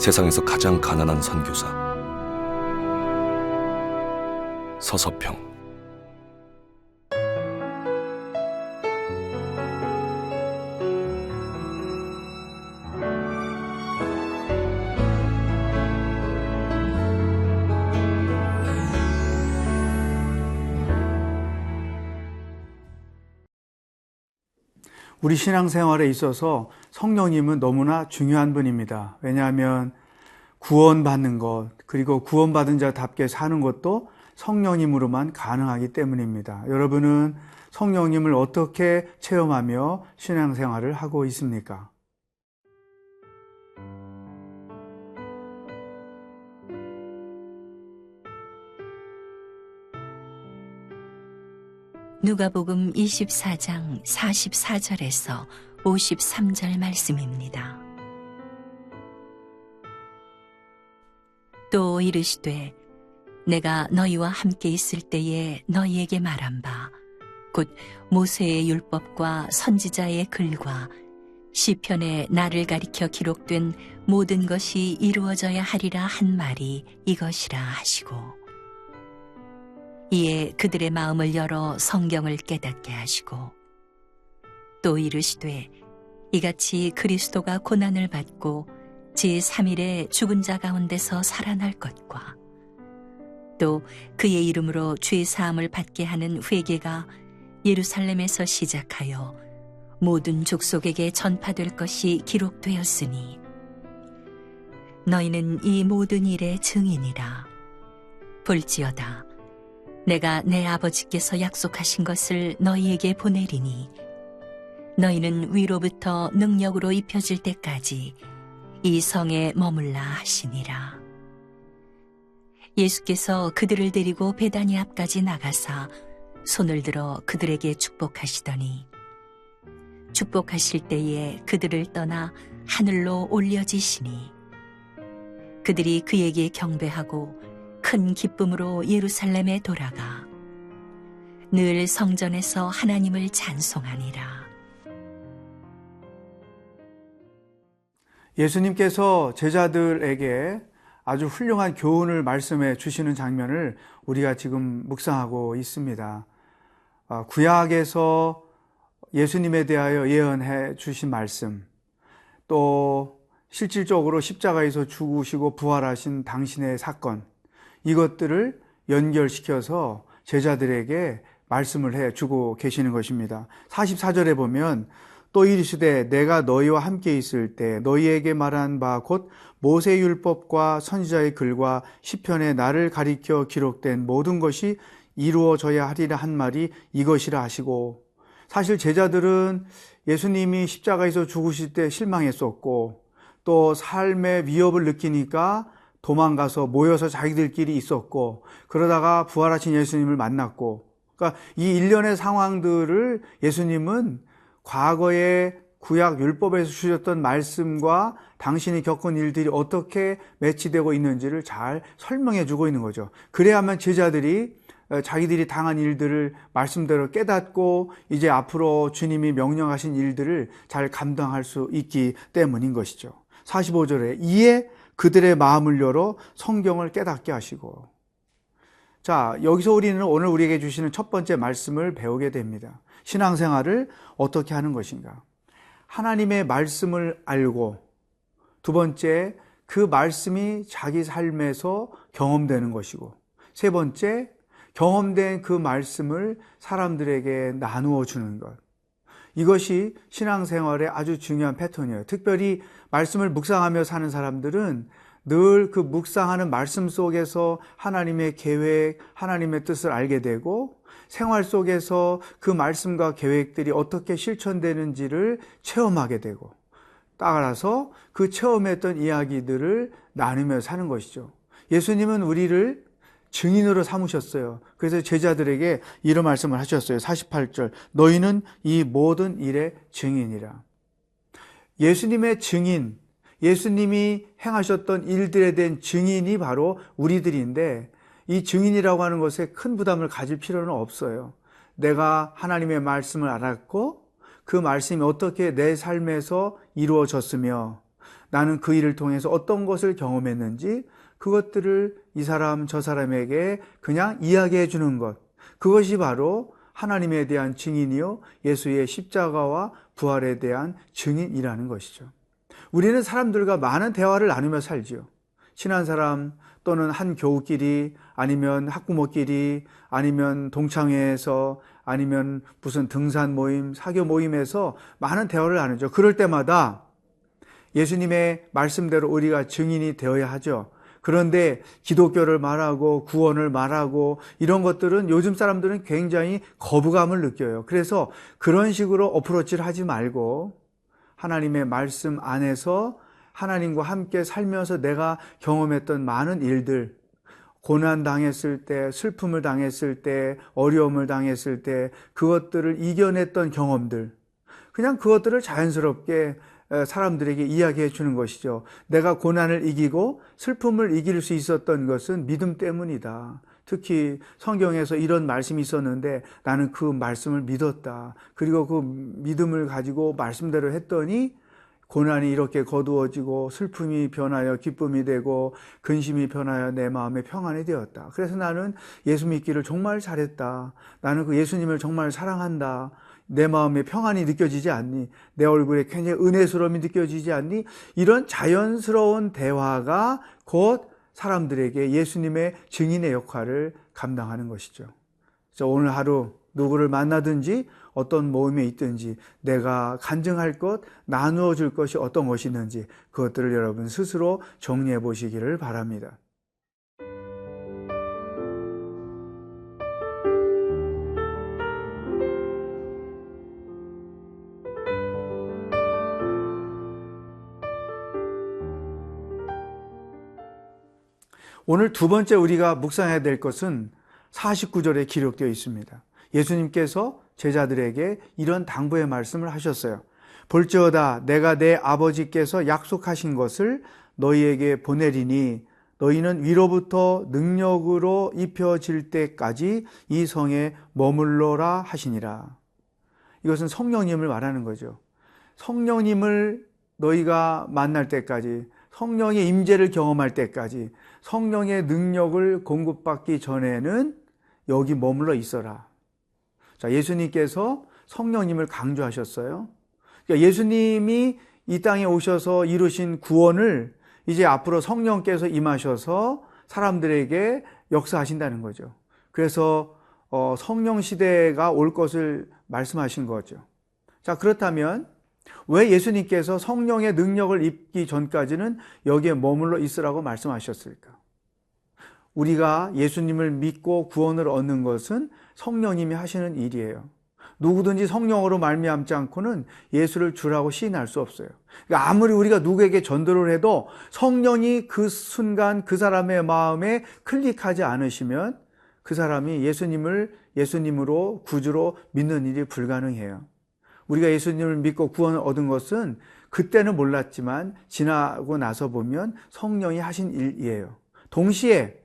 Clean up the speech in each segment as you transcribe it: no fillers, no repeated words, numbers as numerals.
세상에서 가장 가난한 선교사 서서평. 우리 신앙생활에 있어서 성령님은 너무나 중요한 분입니다. 왜냐하면 구원받는 것, 그리고 구원받은 자답게 사는 것도 성령님으로만 가능하기 때문입니다. 여러분은 성령님을 어떻게 체험하며 신앙생활을 하고 있습니까? 누가복음 24장 44절에서 53절 말씀입니다. 또 이르시되 내가 너희와 함께 있을 때에 너희에게 말한 바 곧 모세의 율법과 선지자의 글과 시편에 나를 가리켜 기록된 모든 것이 이루어져야 하리라 한 말이 이것이라 하시고, 이에 그들의 마음을 열어 성경을 깨닫게 하시고, 또 이르시되 이같이 그리스도가 고난을 받고 제3일에 죽은 자 가운데서 살아날 것과 또 그의 이름으로 죄 사함을 받게 하는 회개가 예루살렘에서 시작하여 모든 족속에게 전파될 것이 기록되었으니 너희는 이 모든 일의 증인이라. 볼지어다 내가 내 아버지께서 약속하신 것을 너희에게 보내리니 너희는 위로부터 능력으로 입혀질 때까지 이 성에 머물라 하시니라. 예수께서 그들을 데리고 베다니 앞까지 나가사 손을 들어 그들에게 축복하시더니 축복하실 때에 그들을 떠나 하늘로 올려지시니 그들이 그에게 경배하고 큰 기쁨으로 예루살렘에 돌아가 늘 성전에서 하나님을 찬송하니라. 예수님께서 제자들에게 아주 훌륭한 교훈을 말씀해 주시는 장면을 우리가 지금 묵상하고 있습니다. 구약에서 예수님에 대하여 예언해 주신 말씀, 또 실질적으로 십자가에서 죽으시고 부활하신 당신의 사건, 이것들을 연결시켜서 제자들에게 말씀을 해 주고 계시는 것입니다. 44절에 보면 또 이르시되 내가 너희와 함께 있을 때 너희에게 말한 바 곧 모세율법과 선지자의 글과 시편에 나를 가리켜 기록된 모든 것이 이루어져야 하리라 한 말이 이것이라 하시고, 사실 제자들은 예수님이 십자가에서 죽으실 때 실망했었고 또 삶의 위협을 느끼니까 도망가서 모여서 자기들끼리 있었고, 그러다가 부활하신 예수님을 만났고, 그러니까 이 일련의 상황들을 예수님은 과거에 구약 율법에서 주셨던 말씀과 당신이 겪은 일들이 어떻게 매치되고 있는지를 잘 설명해 주고 있는 거죠. 그래야만 제자들이 자기들이 당한 일들을 말씀대로 깨닫고 이제 앞으로 주님이 명령하신 일들을 잘 감당할 수 있기 때문인 것이죠. 45절에 이에 그들의 마음을 열어 성경을 깨닫게 하시고. 자, 여기서 우리는 오늘 우리에게 주시는 첫 번째 말씀을 배우게 됩니다. 신앙생활을 어떻게 하는 것인가? 하나님의 말씀을 알고, 두 번째, 그 말씀이 자기 삶에서 경험되는 것이고, 세 번째, 경험된 그 말씀을 사람들에게 나누어 주는 것. 이것이 신앙생활의 아주 중요한 패턴이에요. 특별히 말씀을 묵상하며 사는 사람들은 늘 그 묵상하는 말씀 속에서 하나님의 계획, 하나님의 뜻을 알게 되고, 생활 속에서 그 말씀과 계획들이 어떻게 실천되는지를 체험하게 되고, 따라서 그 체험했던 이야기들을 나누며 사는 것이죠. 예수님은 우리를 증인으로 삼으셨어요. 그래서 제자들에게 이런 말씀을 하셨어요. 48절 너희는 이 모든 일의 증인이라. 예수님의 증인, 예수님이 행하셨던 일들에 대한 증인이 바로 우리들인데, 이 증인이라고 하는 것에 큰 부담을 가질 필요는 없어요. 내가 하나님의 말씀을 알았고 그 말씀이 어떻게 내 삶에서 이루어졌으며 나는 그 일을 통해서 어떤 것을 경험했는지 그것들을 이 사람 저 사람에게 그냥 이야기해 주는 것, 그것이 바로 하나님에 대한 증인이요 예수의 십자가와 부활에 대한 증인이라는 것이죠. 우리는 사람들과 많은 대화를 나누며 살지요. 친한 사람 또는 한 교우끼리, 아니면 학부모끼리, 아니면 동창회에서, 아니면 무슨 등산 모임, 사교 모임에서 많은 대화를 나누죠. 그럴 때마다 예수님의 말씀대로 우리가 증인이 되어야 하죠. 그런데 기독교를 말하고 구원을 말하고 이런 것들은 요즘 사람들은 굉장히 거부감을 느껴요. 그래서 그런 식으로 어프로치를 하지 말고 하나님의 말씀 안에서 하나님과 함께 살면서 내가 경험했던 많은 일들, 고난 당했을 때, 슬픔을 당했을 때, 어려움을 당했을 때 그것들을 이겨냈던 경험들, 그냥 그것들을 자연스럽게 사람들에게 이야기해 주는 것이죠. 내가 고난을 이기고 슬픔을 이길 수 있었던 것은 믿음 때문이다. 특히 성경에서 이런 말씀이 있었는데 나는 그 말씀을 믿었다. 그리고 그 믿음을 가지고 말씀대로 했더니 고난이 이렇게 거두어지고 슬픔이 변하여 기쁨이 되고 근심이 변하여 내 마음에 평안이 되었다. 그래서 나는 예수 믿기를 정말 잘했다. 나는 그 예수님을 정말 사랑한다. 내 마음에 평안이 느껴지지 않니? 내 얼굴에 굉장히 은혜스러움이 느껴지지 않니? 이런 자연스러운 대화가 곧 사람들에게 예수님의 증인의 역할을 감당하는 것이죠. 그래서 오늘 하루 누구를 만나든지 어떤 모임에 있든지 내가 간증할 것, 나누어 줄 것이 어떤 것이 있는지 그것들을 여러분 스스로 정리해 보시기를 바랍니다. 오늘 두 번째 우리가 묵상해야 될 것은 49절에 기록되어 있습니다. 예수님께서 제자들에게 이런 당부의 말씀을 하셨어요. 볼지어다 내가 내 아버지께서 약속하신 것을 너희에게 보내리니 너희는 위로부터 능력으로 입혀질 때까지 이 성에 머물러라 하시니라. 이것은 성령님을 말하는 거죠. 성령님을 너희가 만날 때까지, 성령의 임재를 경험할 때까지, 성령의 능력을 공급받기 전에는 여기 머물러 있어라. 자, 예수님께서 성령님을 강조하셨어요. 그러니까 예수님이 이 땅에 오셔서 이루신 구원을 이제 앞으로 성령께서 임하셔서 사람들에게 역사하신다는 거죠. 그래서 성령 시대가 올 것을 말씀하신 거죠. 자, 그렇다면 왜 예수님께서 성령의 능력을 입기 전까지는 여기에 머물러 있으라고 말씀하셨을까? 우리가 예수님을 믿고 구원을 얻는 것은 성령님이 하시는 일이에요. 누구든지 성령으로 말미암지 않고는 예수를 주라고 시인할 수 없어요. 그러니까 아무리 우리가 누구에게 전도를 해도 성령이 그 순간 그 사람의 마음에 클릭하지 않으시면 그 사람이 예수님을 예수님으로 구주로 믿는 일이 불가능해요. 우리가 예수님을 믿고 구원을 얻은 것은 그때는 몰랐지만 지나고 나서 보면 성령이 하신 일이에요. 동시에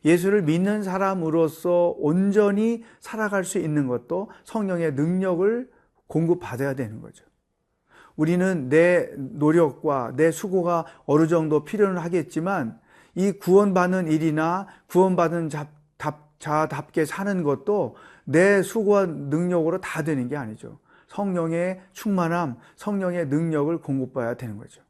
예수를 믿는 사람으로서 온전히 살아갈 수 있는 것도 성령의 능력을 공급받아야 되는 거죠. 우리는 내 노력과 내 수고가 어느 정도 필요는 하겠지만 이 구원받는 일이나 구원받은 자답게 사는 것도 내 수고와 능력으로 다 되는 게 아니죠. 성령의 충만함, 성령의 능력을 공급받아야 되는 거죠.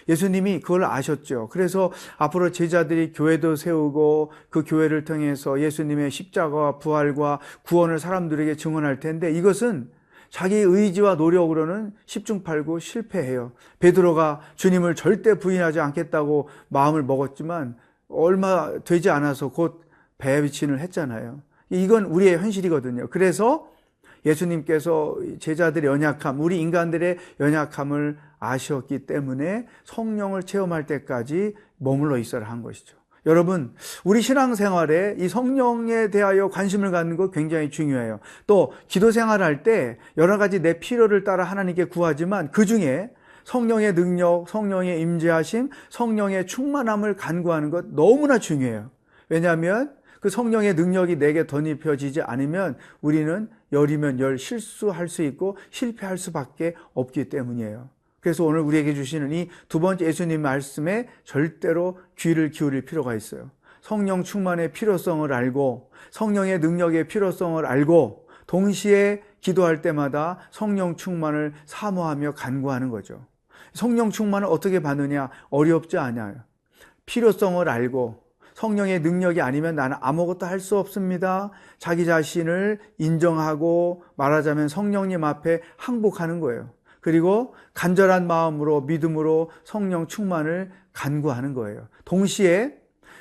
예수님이 그걸 아셨죠. 그래서 앞으로 제자들이 교회도 세우고 그 교회를 통해서 예수님의 십자가와 부활과 구원을 사람들에게 증언할 텐데 이것은 자기 의지와 노력으로는 10중8구 실패해요. 베드로가 주님을 절대 부인하지 않겠다고 마음을 먹었지만 얼마 되지 않아서 곧 배비친을 했잖아요. 이건 우리의 현실이거든요. 그래서 예수님께서 제자들의 연약함, 우리 인간들의 연약함을 아셨기 때문에 성령을 체험할 때까지 머물러 있어라 한 것이죠. 여러분, 우리 신앙생활에 이 성령에 대하여 관심을 갖는 거 굉장히 중요해요. 또 기도 생활할 때 여러 가지 내 필요를 따라 하나님께 구하지만 그중에 성령의 능력, 성령의 임재하심, 성령의 충만함을 간구하는 것 너무나 중요해요. 왜냐하면 그 성령의 능력이 내게 덧입혀지지 않으면 우리는 열이면 열 실수할 수 있고 실패할 수밖에 없기 때문이에요. 그래서 오늘 우리에게 주시는 이 두 번째 예수님 말씀에 절대로 귀를 기울일 필요가 있어요. 성령 충만의 필요성을 알고 성령의 능력의 필요성을 알고 동시에 기도할 때마다 성령 충만을 사모하며 간구하는 거죠. 성령 충만을 어떻게 받느냐? 어렵지 않아요. 필요성을 알고 성령의 능력이 아니면 나는 아무것도 할 수 없습니다. 자기 자신을 인정하고 말하자면 성령님 앞에 항복하는 거예요. 그리고 간절한 마음으로 믿음으로 성령 충만을 간구하는 거예요. 동시에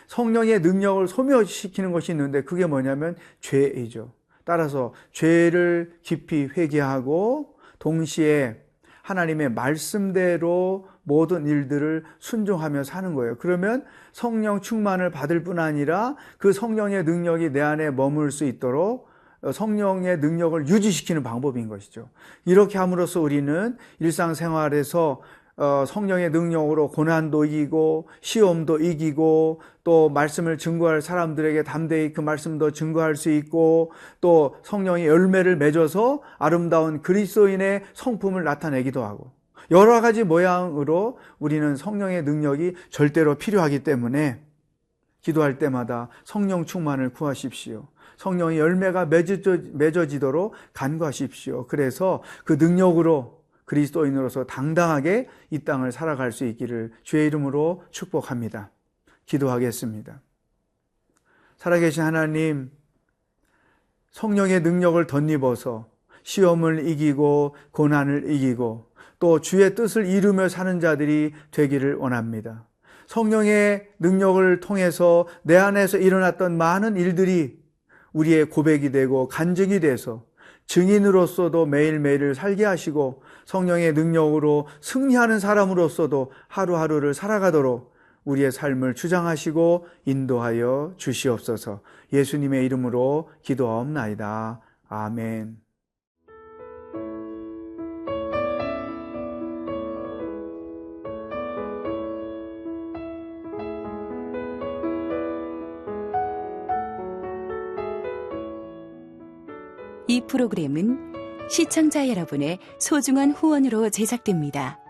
성령의 능력을 소멸시키는 것이 있는데 그게 뭐냐면 죄이죠. 따라서 죄를 깊이 회개하고 동시에 하나님의 말씀대로 모든 일들을 순종하며 사는 거예요. 그러면 성령 충만을 받을 뿐 아니라 그 성령의 능력이 내 안에 머물 수 있도록 성령의 능력을 유지시키는 방법인 것이죠. 이렇게 함으로써 우리는 일상생활에서 성령의 능력으로 고난도 이기고 시험도 이기고 또 말씀을 증거할 사람들에게 담대히 그 말씀도 증거할 수 있고 또 성령의 열매를 맺어서 아름다운 그리스도인의 성품을 나타내기도 하고 여러 가지 모양으로 우리는 성령의 능력이 절대로 필요하기 때문에 기도할 때마다 성령 충만을 구하십시오. 성령의 열매가 맺어지도록 간구하십시오. 그래서 그 능력으로 그리스도인으로서 당당하게 이 땅을 살아갈 수 있기를 주의 이름으로 축복합니다. 기도하겠습니다. 살아계신 하나님, 성령의 능력을 덧입어서 시험을 이기고 고난을 이기고 또 주의 뜻을 이루며 사는 자들이 되기를 원합니다. 성령의 능력을 통해서 내 안에서 일어났던 많은 일들이 우리의 고백이 되고 간증이 돼서 증인으로서도 매일매일을 살게 하시고 성령의 능력으로 승리하는 사람으로서도 하루하루를 살아가도록 우리의 삶을 주장하시고 인도하여 주시옵소서. 예수님의 이름으로 기도하옵나이다. 아멘. 이 프로그램은 시청자 여러분의 소중한 후원으로 제작됩니다.